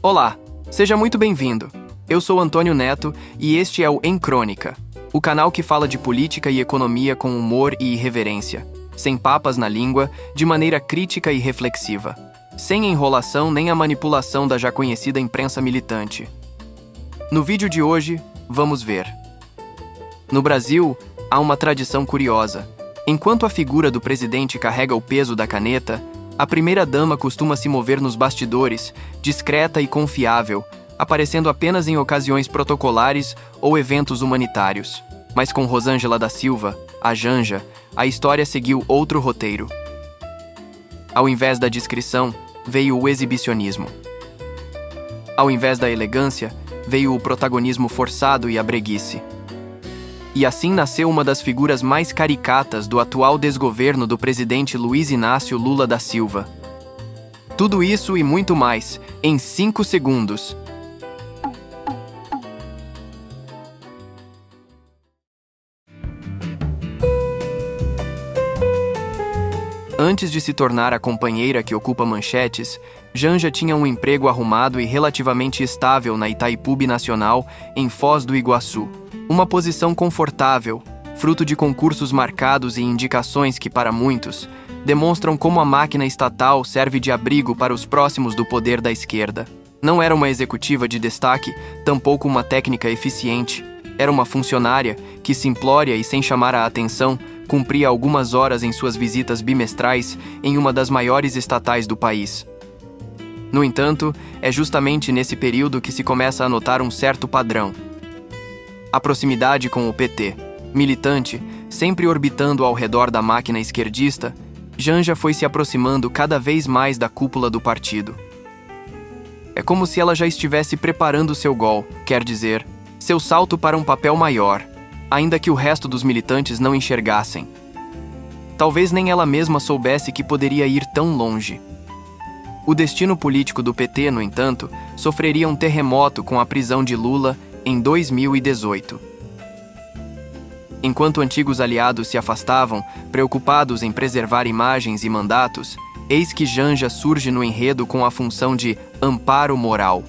Olá, seja muito bem-vindo. Eu sou Antônio Neto e este é o Em Crônica, o canal que fala de política e economia com humor e irreverência, sem papas na língua, de maneira crítica e reflexiva, sem enrolação nem a manipulação da já conhecida imprensa militante. No vídeo de hoje, vamos ver. No Brasil, há uma tradição curiosa. Enquanto a figura do presidente carrega o peso da caneta, a primeira-dama costuma se mover nos bastidores, discreta e confiável, aparecendo apenas em ocasiões protocolares ou eventos humanitários. Mas com Rosângela da Silva, a Janja, a história seguiu outro roteiro. Ao invés da discrição, veio o exibicionismo. Ao invés da elegância, veio o protagonismo forçado e a breguice. E assim nasceu uma das figuras mais caricatas do atual desgoverno do presidente Luiz Inácio Lula da Silva. Tudo isso e muito mais, em 5 segundos. Antes de se tornar a companheira que ocupa manchetes, Janja tinha um emprego arrumado e relativamente estável na Itaipu Binacional, em Foz do Iguaçu. Uma posição confortável, fruto de concursos marcados e indicações que, para muitos, demonstram como a máquina estatal serve de abrigo para os próximos do poder da esquerda. Não era uma executiva de destaque, tampouco uma técnica eficiente. Era uma funcionária que, simplória e sem chamar a atenção, cumpria algumas horas em suas visitas bimestrais em uma das maiores estatais do país. No entanto, é justamente nesse período que se começa a notar um certo padrão. A proximidade com o PT, militante, sempre orbitando ao redor da máquina esquerdista, Janja foi se aproximando cada vez mais da cúpula do partido. É como se ela já estivesse preparando seu gol, quer dizer, seu salto para um papel maior, ainda que o resto dos militantes não enxergassem. Talvez nem ela mesma soubesse que poderia ir tão longe. O destino político do PT, no entanto, sofreria um terremoto com a prisão de Lula em 2018. Enquanto antigos aliados se afastavam, preocupados em preservar imagens e mandatos, eis que Janja surge no enredo com a função de amparo moral.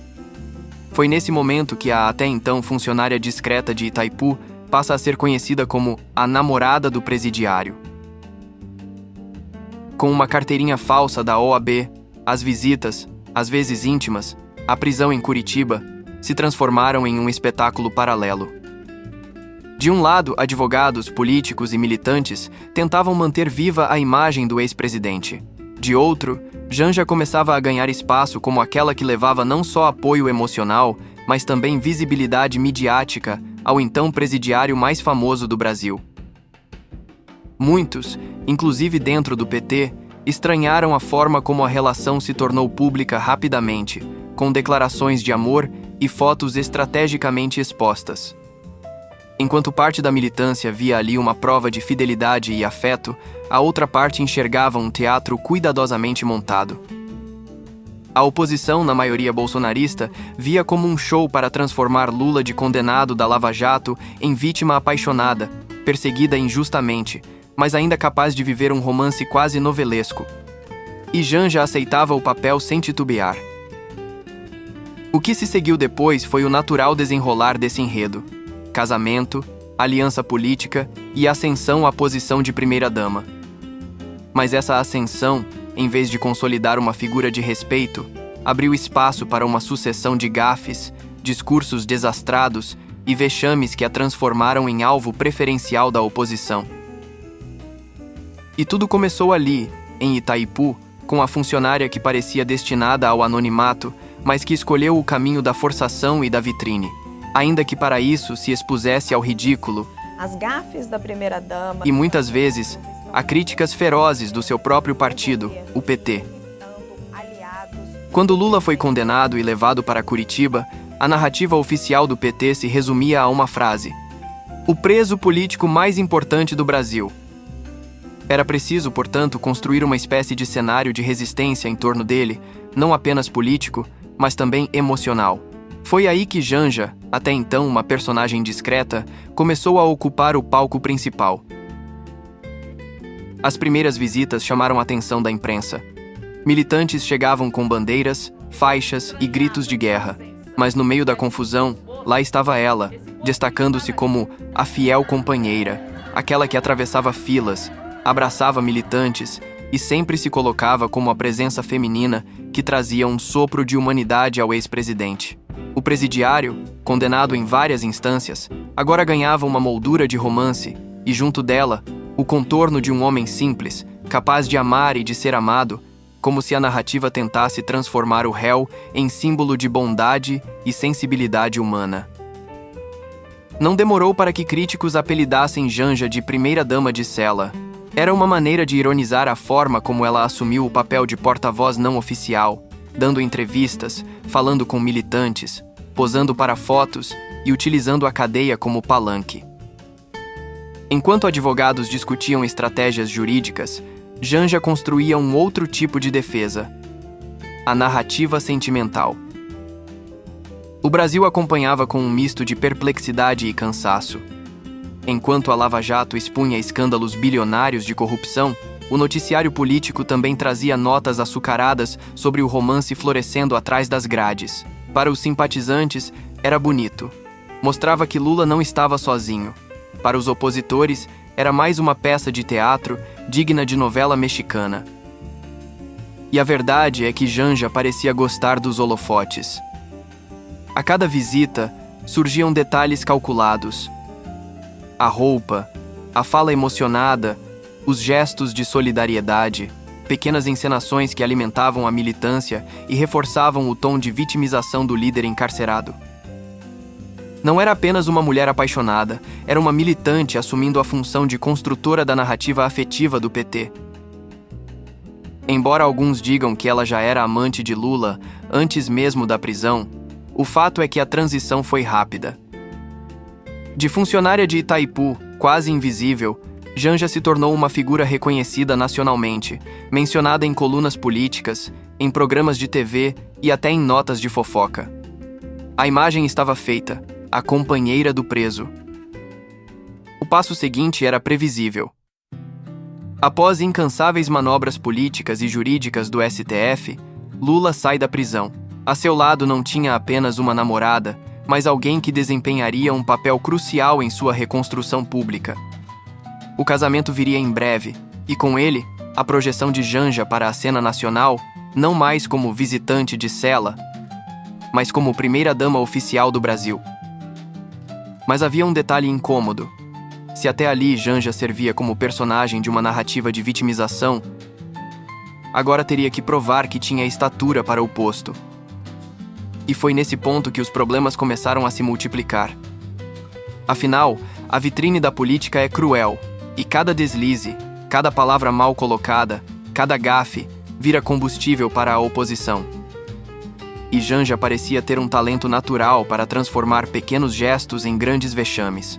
Foi nesse momento que a até então funcionária discreta de Itaipu passa a ser conhecida como a namorada do presidiário. Com uma carteirinha falsa da OAB, as visitas, às vezes íntimas, à prisão em Curitiba, se transformaram em um espetáculo paralelo. De um lado, advogados, políticos e militantes tentavam manter viva a imagem do ex-presidente. De outro, Janja começava a ganhar espaço como aquela que levava não só apoio emocional, mas também visibilidade midiática ao então presidiário mais famoso do Brasil. Muitos, inclusive dentro do PT, estranharam a forma como a relação se tornou pública rapidamente, com declarações de amor e fotos estrategicamente expostas. Enquanto parte da militância via ali uma prova de fidelidade e afeto, a outra parte enxergava um teatro cuidadosamente montado. A oposição, na maioria bolsonarista, via como um show para transformar Lula de condenado da Lava Jato em vítima apaixonada, perseguida injustamente, mas ainda capaz de viver um romance quase novelesco. E Janja aceitava o papel sem titubear. O que se seguiu depois foi o natural desenrolar desse enredo: casamento, aliança política e ascensão à posição de primeira-dama. Mas essa ascensão, em vez de consolidar uma figura de respeito, abriu espaço para uma sucessão de gafes, discursos desastrados e vexames que a transformaram em alvo preferencial da oposição. E tudo começou ali, em Itaipu, com a funcionária que parecia destinada ao anonimato, mas que escolheu o caminho da forçação e da vitrine, ainda que para isso se expusesse ao ridículo, as gafes da primeira-dama e muitas vezes a críticas ferozes do seu próprio partido, o PT. Quando Lula foi condenado e levado para Curitiba, a narrativa oficial do PT se resumia a uma frase: o preso político mais importante do Brasil. Era preciso, portanto, construir uma espécie de cenário de resistência em torno dele, não apenas político, mas também emocional. Foi aí que Janja, até então uma personagem discreta, começou a ocupar o palco principal. As primeiras visitas chamaram a atenção da imprensa. Militantes chegavam com bandeiras, faixas e gritos de guerra. Mas no meio da confusão, lá estava ela, destacando-se como a fiel companheira, aquela que atravessava filas, abraçava militantes e sempre se colocava como a presença feminina que trazia um sopro de humanidade ao ex-presidente. O presidiário, condenado em várias instâncias, agora ganhava uma moldura de romance e, junto dela, o contorno de um homem simples, capaz de amar e de ser amado, como se a narrativa tentasse transformar o réu em símbolo de bondade e sensibilidade humana. Não demorou para que críticos apelidassem Janja de primeira-dama de cela. Era uma maneira de ironizar a forma como ela assumiu o papel de porta-voz não oficial, dando entrevistas, falando com militantes, posando para fotos e utilizando a cadeia como palanque. Enquanto advogados discutiam estratégias jurídicas, Janja construía um outro tipo de defesa: a narrativa sentimental. O Brasil acompanhava com um misto de perplexidade e cansaço. Enquanto a Lava Jato expunha escândalos bilionários de corrupção, o noticiário político também trazia notas açucaradas sobre o romance florescendo atrás das grades. Para os simpatizantes, era bonito. Mostrava que Lula não estava sozinho. Para os opositores, era mais uma peça de teatro digna de novela mexicana. E a verdade é que Janja parecia gostar dos holofotes. A cada visita, surgiam detalhes calculados. A roupa, a fala emocionada, os gestos de solidariedade, pequenas encenações que alimentavam a militância e reforçavam o tom de vitimização do líder encarcerado. Não era apenas uma mulher apaixonada, era uma militante assumindo a função de construtora da narrativa afetiva do PT. Embora alguns digam que ela já era amante de Lula antes mesmo da prisão, o fato é que a transição foi rápida. De funcionária de Itaipu, quase invisível, Janja se tornou uma figura reconhecida nacionalmente, mencionada em colunas políticas, em programas de TV e até em notas de fofoca. A imagem estava feita, a companheira do preso. O passo seguinte era previsível. Após incansáveis manobras políticas e jurídicas do STF, Lula sai da prisão. A seu lado não tinha apenas uma namorada, mas alguém que desempenharia um papel crucial em sua reconstrução pública. O casamento viria em breve, e com ele, a projeção de Janja para a cena nacional, não mais como visitante de cela, mas como primeira-dama oficial do Brasil. Mas havia um detalhe incômodo. Se até ali Janja servia como personagem de uma narrativa de vitimização, agora teria que provar que tinha estatura para o posto. E foi nesse ponto que os problemas começaram a se multiplicar. Afinal, a vitrine da política é cruel, e cada deslize, cada palavra mal colocada, cada gafe, vira combustível para a oposição. E Janja parecia ter um talento natural para transformar pequenos gestos em grandes vexames.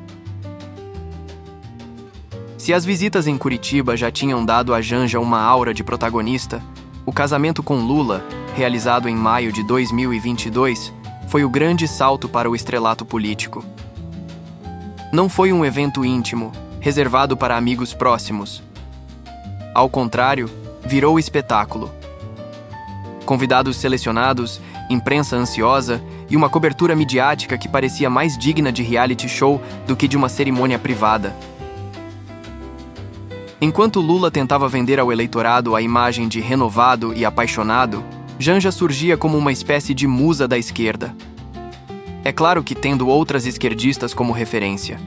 Se as visitas em Curitiba já tinham dado a Janja uma aura de protagonista, o casamento com Lula, realizado em maio de 2022, foi o grande salto para o estrelato político. Não foi um evento íntimo, reservado para amigos próximos. Ao contrário, virou espetáculo. Convidados selecionados, imprensa ansiosa e uma cobertura midiática que parecia mais digna de reality show do que de uma cerimônia privada. Enquanto Lula tentava vender ao eleitorado a imagem de renovado e apaixonado, Janja surgia como uma espécie de musa da esquerda. É claro que tendo outras esquerdistas como referência.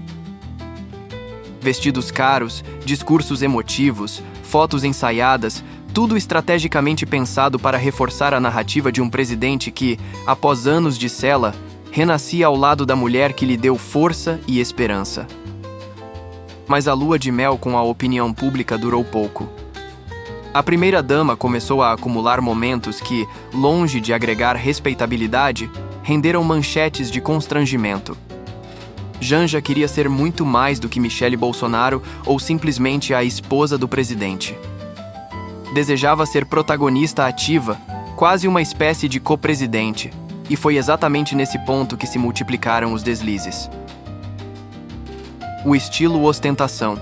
Vestidos caros, discursos emotivos, fotos ensaiadas, tudo estrategicamente pensado para reforçar a narrativa de um presidente que, após anos de cela, renascia ao lado da mulher que lhe deu força e esperança. Mas a lua de mel com a opinião pública durou pouco. A primeira-dama começou a acumular momentos que, longe de agregar respeitabilidade, renderam manchetes de constrangimento. Janja queria ser muito mais do que Michele Bolsonaro ou simplesmente a esposa do presidente. Desejava ser protagonista ativa, quase uma espécie de co-presidente, e foi exatamente nesse ponto que se multiplicaram os deslizes. O estilo ostentação.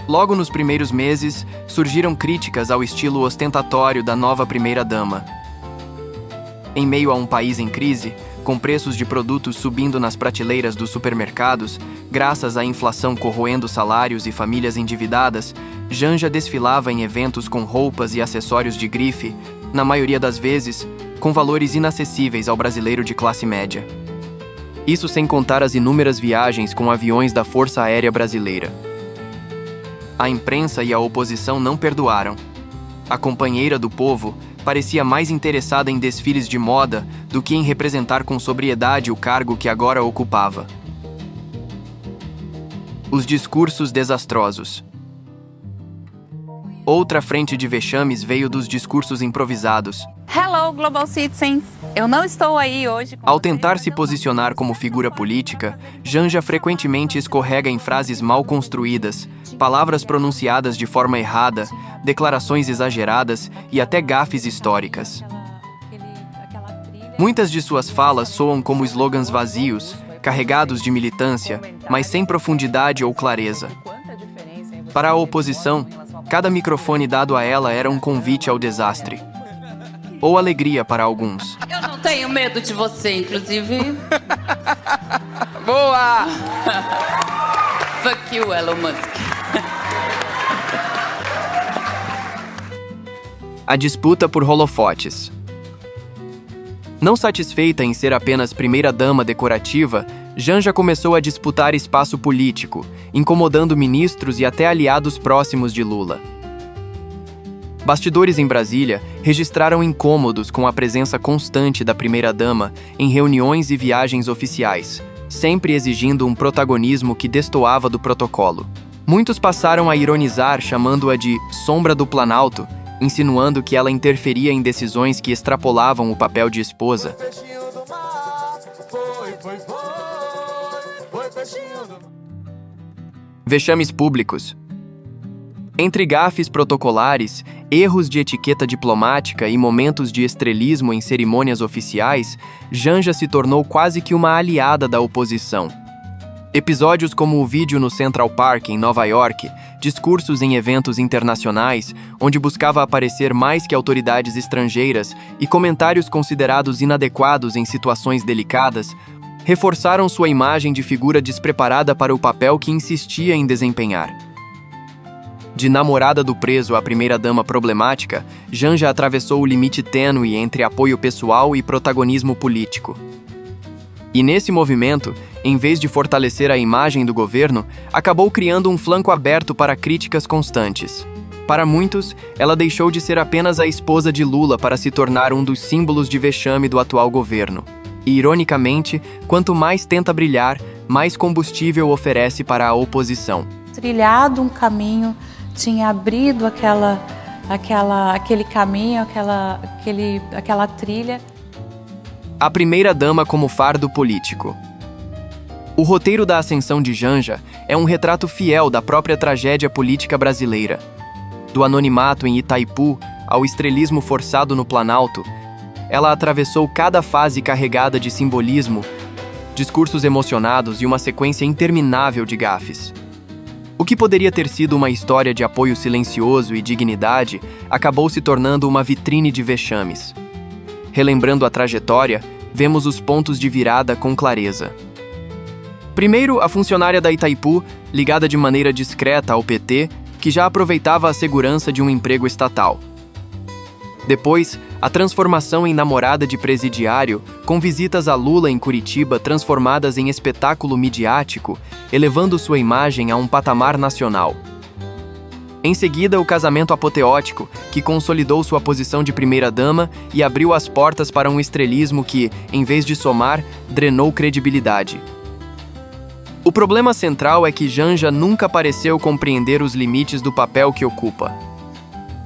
Logo nos primeiros meses, surgiram críticas ao estilo ostentatório da nova primeira-dama. Em meio a um país em crise, com preços de produtos subindo nas prateleiras dos supermercados, graças à inflação corroendo salários e famílias endividadas, Janja desfilava em eventos com roupas e acessórios de grife, na maioria das vezes, com valores inacessíveis ao brasileiro de classe média. Isso sem contar as inúmeras viagens com aviões da Força Aérea Brasileira. A imprensa e a oposição não perdoaram. A companheira do povo parecia mais interessada em desfiles de moda do que em representar com sobriedade o cargo que agora ocupava. Os discursos desastrosos. Outra frente de vexames veio dos discursos improvisados. Hello, Global Citizens! Eu não estou aí hoje... Ao tentar se posicionar como figura política, Janja frequentemente escorrega em frases mal construídas, palavras pronunciadas de forma errada, declarações exageradas e até gafes históricas. Muitas de suas falas soam como slogans vazios, carregados de militância, mas sem profundidade ou clareza. Para a oposição, cada microfone dado a ela era um convite ao desastre. Ou alegria para alguns. Eu não tenho medo de você, inclusive. Boa! Fuck you, Elon Musk. A disputa por holofotes. Não satisfeita em ser apenas primeira-dama decorativa, Janja começou a disputar espaço político, incomodando ministros e até aliados próximos de Lula. Bastidores em Brasília registraram incômodos com a presença constante da primeira-dama em reuniões e viagens oficiais, sempre exigindo um protagonismo que destoava do protocolo. Muitos passaram a ironizar, chamando-a de "sombra do Planalto", insinuando que ela interferia em decisões que extrapolavam o papel de esposa. Vexames públicos. Entre gafes protocolares, erros de etiqueta diplomática e momentos de estrelismo em cerimônias oficiais, Janja se tornou quase que uma aliada da oposição. Episódios como o vídeo no Central Park, em Nova York, discursos em eventos internacionais, onde buscava aparecer mais que autoridades estrangeiras, e comentários considerados inadequados em situações delicadas, reforçaram sua imagem de figura despreparada para o papel que insistia em desempenhar. De namorada do preso à primeira-dama problemática, Janja atravessou o limite tênue entre apoio pessoal e protagonismo político. E nesse movimento, em vez de fortalecer a imagem do governo, acabou criando um flanco aberto para críticas constantes. Para muitos, ela deixou de ser apenas a esposa de Lula para se tornar um dos símbolos de vexame do atual governo. E, ironicamente, quanto mais tenta brilhar, mais combustível oferece para a oposição. Trilhado um caminho, tinha abrido aquele caminho, aquela trilha. A primeira-dama como fardo político. O roteiro da ascensão de Janja é um retrato fiel da própria tragédia política brasileira. Do anonimato em Itaipu ao estrelismo forçado no Planalto, ela atravessou cada fase carregada de simbolismo, discursos emocionados e uma sequência interminável de gafes. O que poderia ter sido uma história de apoio silencioso e dignidade acabou se tornando uma vitrine de vexames. Relembrando a trajetória, vemos os pontos de virada com clareza. Primeiro, a funcionária da Itaipu, ligada de maneira discreta ao PT, que já aproveitava a segurança de um emprego estatal. Depois, a transformação em namorada de presidiário, com visitas a Lula em Curitiba transformadas em espetáculo midiático, elevando sua imagem a um patamar nacional. Em seguida, o casamento apoteótico, que consolidou sua posição de primeira-dama e abriu as portas para um estrelismo que, em vez de somar, drenou credibilidade. O problema central é que Janja nunca pareceu compreender os limites do papel que ocupa.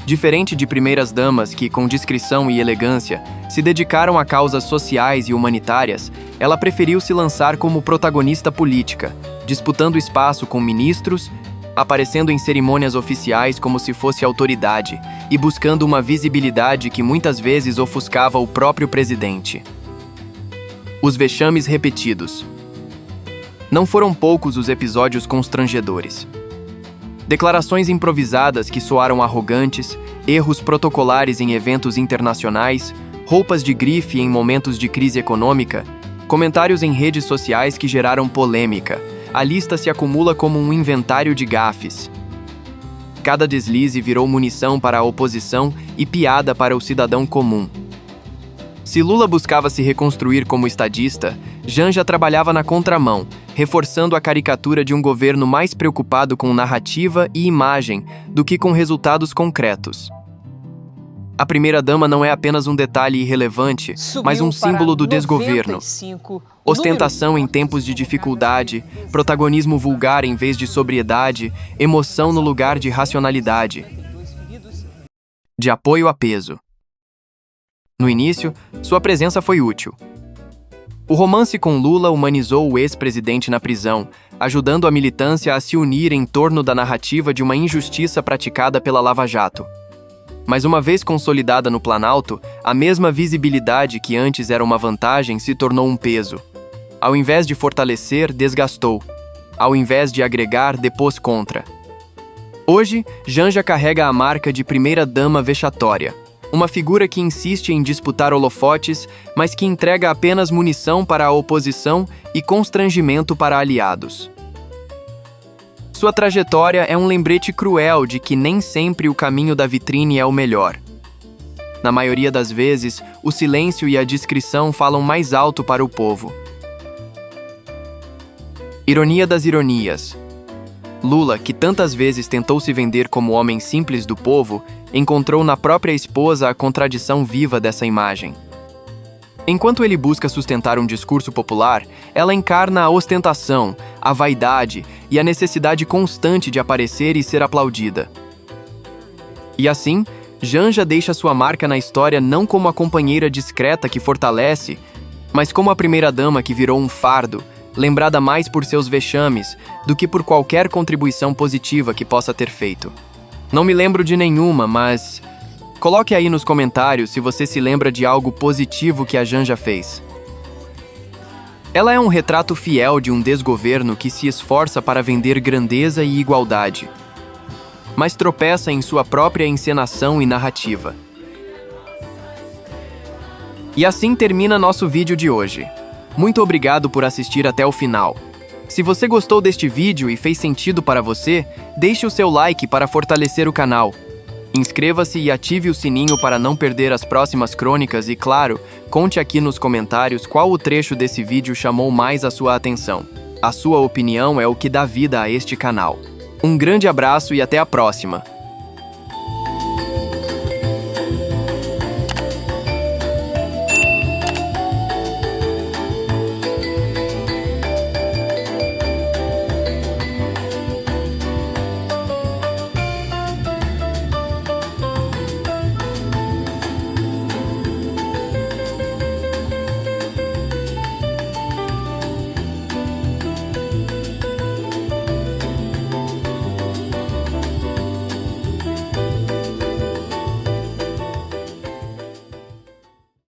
Diferente de primeiras-damas que, com discrição e elegância, se dedicaram a causas sociais e humanitárias, ela preferiu se lançar como protagonista política, disputando espaço com ministros, aparecendo em cerimônias oficiais como se fosse autoridade e buscando uma visibilidade que muitas vezes ofuscava o próprio presidente. Os vexames repetidos. Não foram poucos os episódios constrangedores. Declarações improvisadas que soaram arrogantes, erros protocolares em eventos internacionais, roupas de grife em momentos de crise econômica, comentários em redes sociais que geraram polêmica. A lista se acumula como um inventário de gafes. Cada deslize virou munição para a oposição e piada para o cidadão comum. Se Lula buscava se reconstruir como estadista, Janja trabalhava na contramão, reforçando a caricatura de um governo mais preocupado com narrativa e imagem do que com resultados concretos. A primeira-dama não é apenas um detalhe irrelevante, mas um símbolo do desgoverno. Ostentação em tempos de dificuldade, protagonismo vulgar em vez de sobriedade, emoção no lugar de racionalidade. De apoio a peso. No início, sua presença foi útil. O romance com Lula humanizou o ex-presidente na prisão, ajudando a militância a se unir em torno da narrativa de uma injustiça praticada pela Lava Jato. Mas uma vez consolidada no Planalto, a mesma visibilidade que antes era uma vantagem se tornou um peso. Ao invés de fortalecer, desgastou. Ao invés de agregar, depôs contra. Hoje, Janja carrega a marca de primeira-dama vexatória. Uma figura que insiste em disputar holofotes, mas que entrega apenas munição para a oposição e constrangimento para aliados. Sua trajetória é um lembrete cruel de que nem sempre o caminho da vitrine é o melhor. Na maioria das vezes, o silêncio e a discrição falam mais alto para o povo. Ironia das ironias. Lula, que tantas vezes tentou se vender como homem simples do povo, encontrou na própria esposa a contradição viva dessa imagem. Enquanto ele busca sustentar um discurso popular, ela encarna a ostentação, a vaidade e a necessidade constante de aparecer e ser aplaudida. E assim, Janja deixa sua marca na história não como a companheira discreta que fortalece, mas como a primeira-dama que virou um fardo, lembrada mais por seus vexames do que por qualquer contribuição positiva que possa ter feito. Não me lembro de nenhuma, mas coloque aí nos comentários se você se lembra de algo positivo que a Janja fez. Ela é um retrato fiel de um desgoverno que se esforça para vender grandeza e igualdade, mas tropeça em sua própria encenação e narrativa. E assim termina nosso vídeo de hoje. Muito obrigado por assistir até o final. Se você gostou deste vídeo e fez sentido para você, deixe o seu like para fortalecer o canal. Inscreva-se e ative o sininho para não perder as próximas crônicas e, claro, conte aqui nos comentários qual o trecho desse vídeo chamou mais a sua atenção. A sua opinião é o que dá vida a este canal. Um grande abraço e até a próxima!